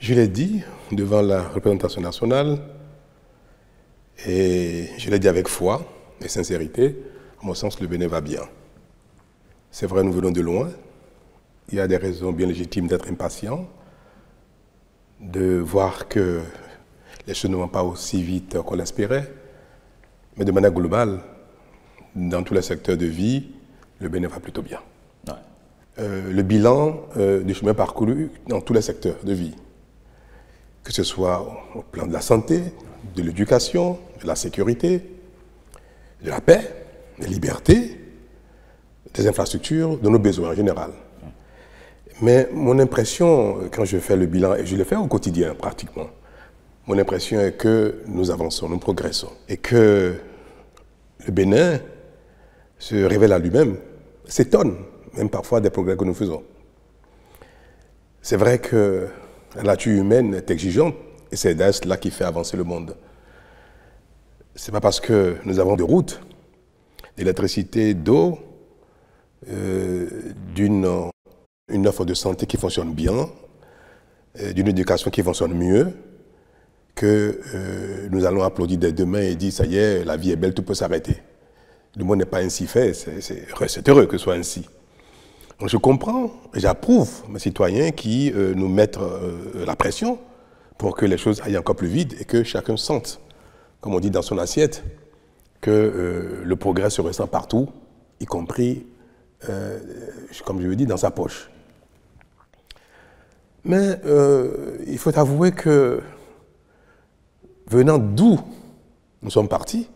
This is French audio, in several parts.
Je l'ai dit devant la représentation nationale et je l'ai dit avec foi et sincérité, à mon sens, le Bénin va bien. C'est vrai, nous venons de loin. Il y a des raisons bien légitimes d'être impatient, de voir que les choses ne vont pas aussi vite qu'on l'espérait. Mais de manière globale, dans tous les secteurs de vie, le Bénin va plutôt bien. Ouais. Le bilan du chemin parcouru dans tous les secteurs de vie, que ce soit au plan de la santé, de l'éducation, de la sécurité, de la paix, des libertés, des infrastructures, de nos besoins en général. Mais mon impression, quand je fais le bilan, et je le fais au quotidien pratiquement, mon impression est que nous avançons, nous progressons, et que le Bénin se révèle à lui-même, s'étonne même parfois des progrès que nous faisons. C'est vrai que la nature humaine est exigeante, et c'est d'ailleurs cela qui fait avancer le monde. Ce n'est pas parce que nous avons des routes, d'électricité, d'eau, une offre de santé qui fonctionne bien, d'une éducation qui fonctionne mieux, que nous allons applaudir dès demain et dire « ça y est, la vie est belle, tout peut s'arrêter ». Le monde n'est pas ainsi fait, c'est heureux que ce soit ainsi. Donc je comprends et j'approuve mes citoyens qui nous mettent la pression pour que les choses aillent encore plus vite et que chacun sente, comme on dit dans son assiette, que le progrès se ressent partout, y compris, comme je le dis, dans sa poche. Mais il faut avouer que, venant d'où nous sommes partis,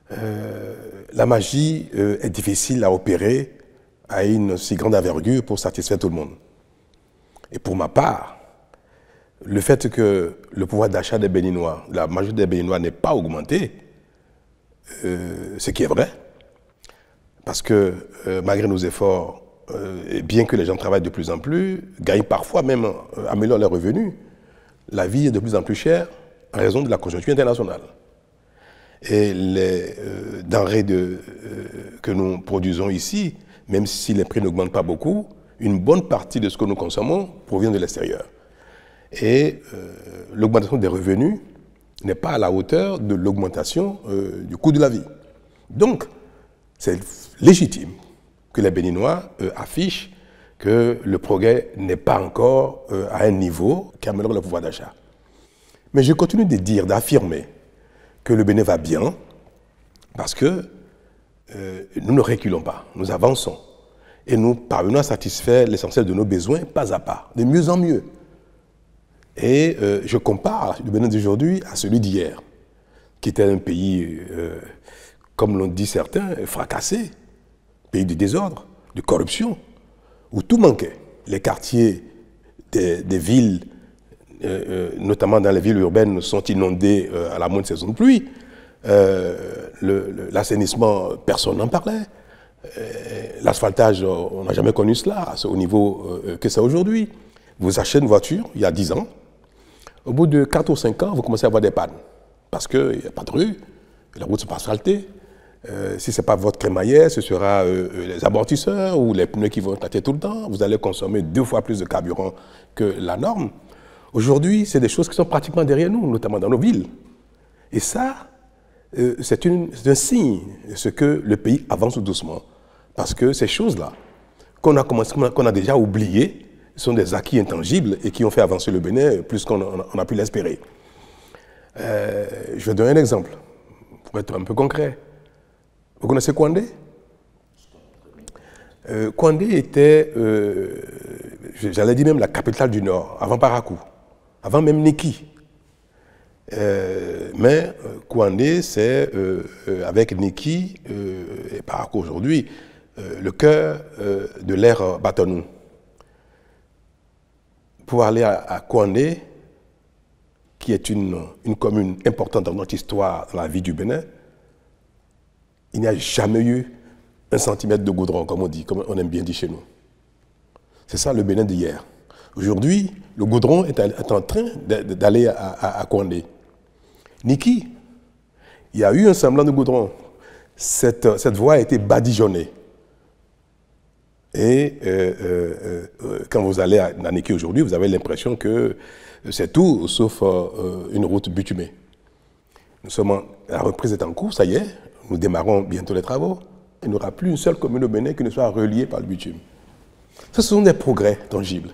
la magie est difficile à opérer à une si grande envergure pour satisfaire tout le monde. Et pour ma part, le fait que le pouvoir d'achat des Béninois, la majorité des Béninois n'ait pas augmenté, ce qui est vrai, parce que malgré nos efforts, bien que les gens travaillent de plus en plus, gagnent parfois même, améliorent leurs revenus, la vie est de plus en plus chère en raison de la conjoncture internationale. Et les denrées que nous produisons ici, même si les prix n'augmentent pas beaucoup, une bonne partie de ce que nous consommons provient de l'extérieur. Et l'augmentation des revenus n'est pas à la hauteur de l'augmentation du coût de la vie. Donc, c'est légitime que les Béninois affichent que le progrès n'est pas encore à un niveau qui améliore le pouvoir d'achat. Mais je continue de dire, d'affirmer que le Bénin va bien parce que nous ne reculons pas, nous avançons et nous parvenons à satisfaire l'essentiel de nos besoins pas à pas, de mieux en mieux. Et je compare le Bénin d'aujourd'hui à celui d'hier, qui était un pays, comme l'ont dit certains, fracassé, pays de désordre, de corruption, où tout manquait. Les quartiers des villes, notamment dans les villes urbaines, sont inondés à la moindre saison de pluie. L'assainissement, personne n'en parlait. L'asphaltage, on n'a jamais connu cela au niveau que c'est aujourd'hui. Vous achetez une voiture, il y a 10 ans, au bout de 4 ou 5 ans, vous commencez à avoir des pannes. Parce qu'il n'y a pas de rue, la route ne sont pas asphaltées. Si ce n'est pas votre crémaillère, ce sera les amortisseurs ou les pneus qui vont éclater tout le temps. Vous allez consommer 2 fois plus de carburant que la norme. Aujourd'hui, c'est des choses qui sont pratiquement derrière nous, notamment dans nos villes. Et ça, c'est un signe de ce que le pays avance doucement. Parce que ces choses-là, qu'on a déjà oubliées, sont des acquis intangibles et qui ont fait avancer le Bénin plus qu'on a pu l'espérer. Je vais donner un exemple, pour être un peu concret. Vous connaissez Kouandé? Kouandé était, j'allais dire même la capitale du Nord, avant Parakou, avant même Niki. Mais Kouandé, c'est avec Niki et Parakou aujourd'hui, le cœur de l'ère Batonou. Pour aller à Kouandé, qui est une commune importante dans notre histoire, dans la vie du Bénin, il n'y a jamais eu 1 centimètre de goudron, comme on dit, comme on aime bien dire chez nous. C'est ça le Bénin d'hier. Aujourd'hui, le goudron est en train d'aller à Kouandé. Niki, il y a eu un semblant de goudron. Cette voie a été badigeonnée. Et quand vous allez à Naniké aujourd'hui, vous avez l'impression que c'est tout sauf une route bitumée. La reprise est en cours, ça y est, nous démarrons bientôt les travaux. Il n'y aura plus une seule commune au Bénin qui ne soit reliée par le bitume. Ce sont des progrès tangibles.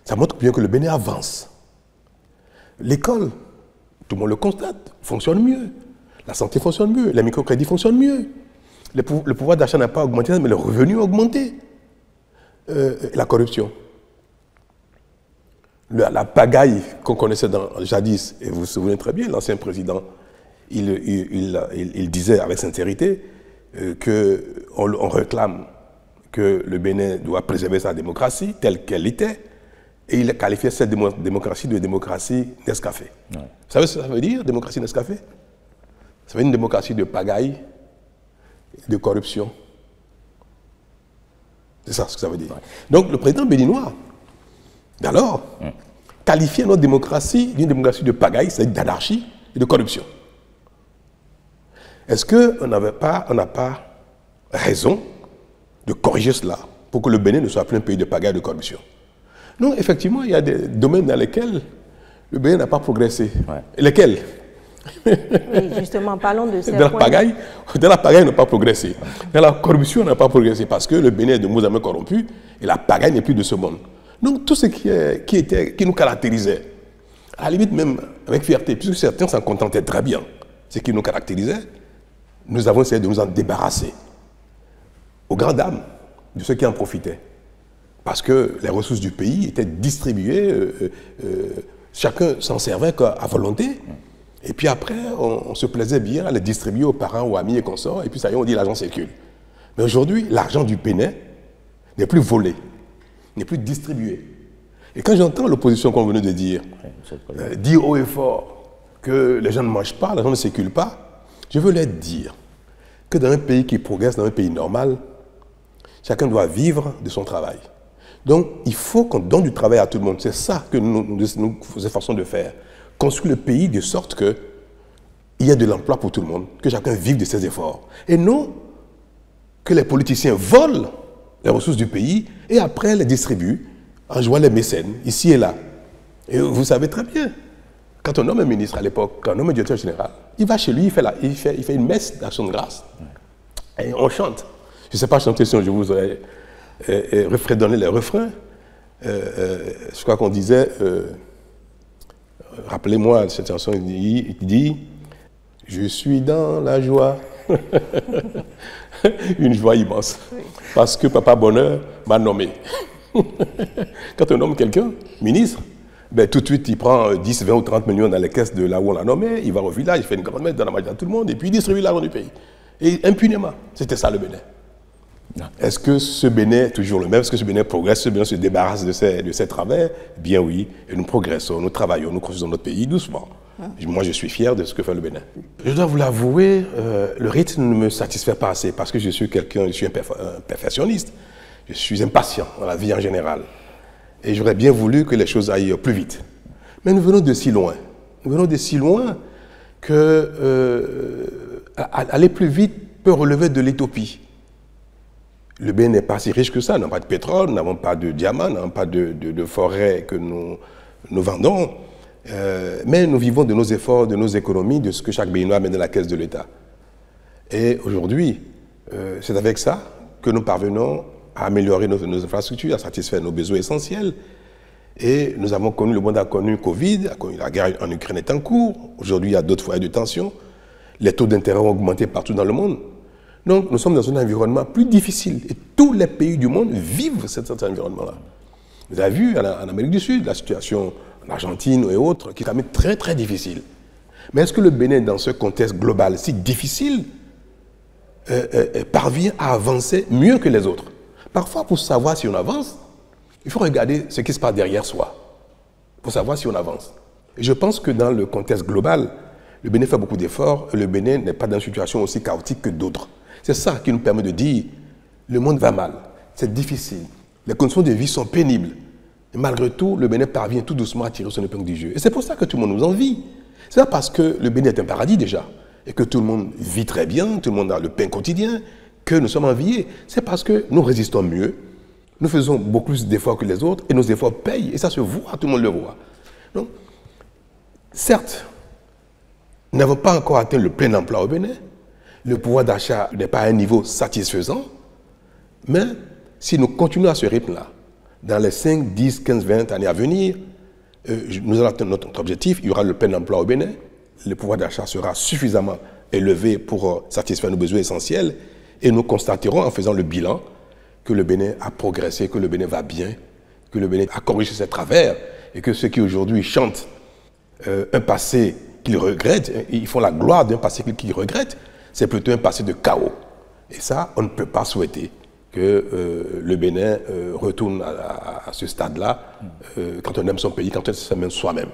Ça montre bien que le Bénin avance. L'école, tout le monde le constate, fonctionne mieux. La santé fonctionne mieux, les microcrédits fonctionnent mieux. Le pouvoir d'achat n'a pas augmenté, mais le revenu a augmenté. La corruption. La pagaille qu'on connaissait jadis, et vous vous souvenez très bien, l'ancien président, il disait avec sincérité qu'on réclame que le Bénin doit préserver sa démocratie telle qu'elle était, et il a qualifié cette démocratie de démocratie Nescafé. Ouais. Vous savez ce que ça veut dire, démocratie Nescafé? Ça veut dire une démocratie de pagaille, de corruption. C'est ça ce que ça veut dire. Ouais. Donc le président béninois, d'alors, qualifiait notre démocratie d'une démocratie de pagaille, c'est-à-dire d'anarchie et de corruption. Est-ce qu'on n'a pas raison de corriger cela pour que le Bénin ne soit plus un pays de pagaille et de corruption? Non, effectivement, il y a des domaines dans lesquels le Bénin n'a pas progressé. Ouais. Lesquels? Oui, justement, parlons de ces points. Dans la pagaille, on n'a pas progressé. Dans la corruption, on n'a pas progressé parce que le Bénin est de moins en moins corrompu et la pagaille n'est plus de ce monde. Donc, tout ce qui nous caractérisait, à la limite même avec fierté, puisque certains s'en contentaient très bien, ce qui nous caractérisait, nous avons essayé de nous en débarrasser. Aux grandes dames de ceux qui en profitaient. Parce que les ressources du pays étaient distribuées, chacun s'en servait à volonté. Et puis après, on se plaisait bien à les distribuer aux parents, aux amis et consorts, et puis ça y est, on dit l'argent circule. Mais aujourd'hui, l'argent du Bénin n'est plus volé, n'est plus distribué. Et quand j'entends l'opposition qu'on venait de dire, dire haut et fort que les gens ne mangent pas, l'argent ne circule pas, je veux leur dire que dans un pays qui progresse, dans un pays normal, chacun doit vivre de son travail. Donc, il faut qu'on donne du travail à tout le monde. C'est ça que nous efforçons de faire. Construire le pays de sorte qu'il y ait de l'emploi pour tout le monde, que chacun vive de ses efforts. Et non que les politiciens volent les ressources du pays et après les distribuent en jouant les mécènes, ici et là. Et vous savez très bien, quand on nomme un ministre à l'époque, quand on nomme un directeur général, il va chez lui, il fait une messe d'action de grâce. Et on chante. Je ne sais pas chanter si je vous aurais donné les refrains. Je crois qu'on disait... Rappelez-moi cette chanson, il dit « Je suis dans la joie ». Une joie immense. Parce que Papa Bonheur m'a nommé. Quand on nomme quelqu'un, ministre, ben, tout de suite, il prend 10, 20 ou 30 millions dans les caisses de là où on l'a nommé, il va au village, il fait une grande messe dans la magie à tout le monde, et puis il distribue l'argent du pays. Et impunément, c'était ça le Bénin. Est-ce que ce Bénin est toujours le même? Est-ce que ce Bénin progresse? Ce Bénin se débarrasse de ses travers? Bien oui, et nous progressons, nous travaillons, nous construisons notre pays doucement. Moi, je suis fier de ce que fait le Bénin. Je dois vous l'avouer, le rythme ne me satisfait pas assez parce que je suis un perfectionniste. Je suis impatient dans la vie en général. Et j'aurais bien voulu que les choses aillent plus vite. Mais nous venons de si loin. Nous venons de si loin que aller plus vite peut relever de l'utopie. Le Bénin n'est pas si riche que ça, nous n'avons pas de pétrole, nous n'avons pas de diamants, nous n'avons pas de forêts que nous vendons. Mais nous vivons de nos efforts, de nos économies, de ce que chaque Béninois met dans la caisse de l'État. Et aujourd'hui, c'est avec ça que nous parvenons à améliorer nos infrastructures, à satisfaire nos besoins essentiels. Et nous avons connu, le monde a connu Covid, la guerre en Ukraine est en cours. Aujourd'hui, il y a d'autres foyers de tension. Les taux d'intérêt ont augmenté partout dans le monde. Donc, nous sommes dans un environnement plus difficile. Et tous les pays du monde vivent cet environnement-là. Vous avez vu en Amérique du Sud, la situation en Argentine et autres, qui est quand même très, très difficile. Mais est-ce que le Bénin, dans ce contexte global si difficile, parvient à avancer mieux que les autres? Parfois, pour savoir si on avance, il faut regarder ce qui se passe derrière soi, pour savoir si on avance. Et je pense que dans le contexte global, le Bénin fait beaucoup d'efforts, et le Bénin n'est pas dans une situation aussi chaotique que d'autres. C'est ça qui nous permet de dire, le monde va mal, c'est difficile, les conditions de vie sont pénibles. Et malgré tout, le Bénin parvient tout doucement à tirer son épingle du jeu. Et c'est pour ça que tout le monde nous envie. C'est pas parce que le Bénin est un paradis déjà, et que tout le monde vit très bien, tout le monde a le pain quotidien, que nous sommes enviés. C'est parce que nous résistons mieux, nous faisons beaucoup plus d'efforts que les autres, et nos efforts payent, et ça se voit, tout le monde le voit. Donc, certes, nous n'avons pas encore atteint le plein emploi au Bénin, le pouvoir d'achat n'est pas à un niveau satisfaisant, mais si nous continuons à ce rythme-là, dans les 5, 10, 15, 20 années à venir, nous allons atteindre notre objectif, il y aura le plein emploi au Bénin, le pouvoir d'achat sera suffisamment élevé pour satisfaire nos besoins essentiels, et nous constaterons en faisant le bilan que le Bénin a progressé, que le Bénin va bien, que le Bénin a corrigé ses travers, et que ceux qui aujourd'hui chantent un passé qu'ils regrettent, ils font la gloire d'un passé qu'ils regrettent, c'est plutôt un passé de chaos. Et ça, on ne peut pas souhaiter que le Bénin retourne à ce stade-là quand on aime son pays, quand on s'aime soi-même.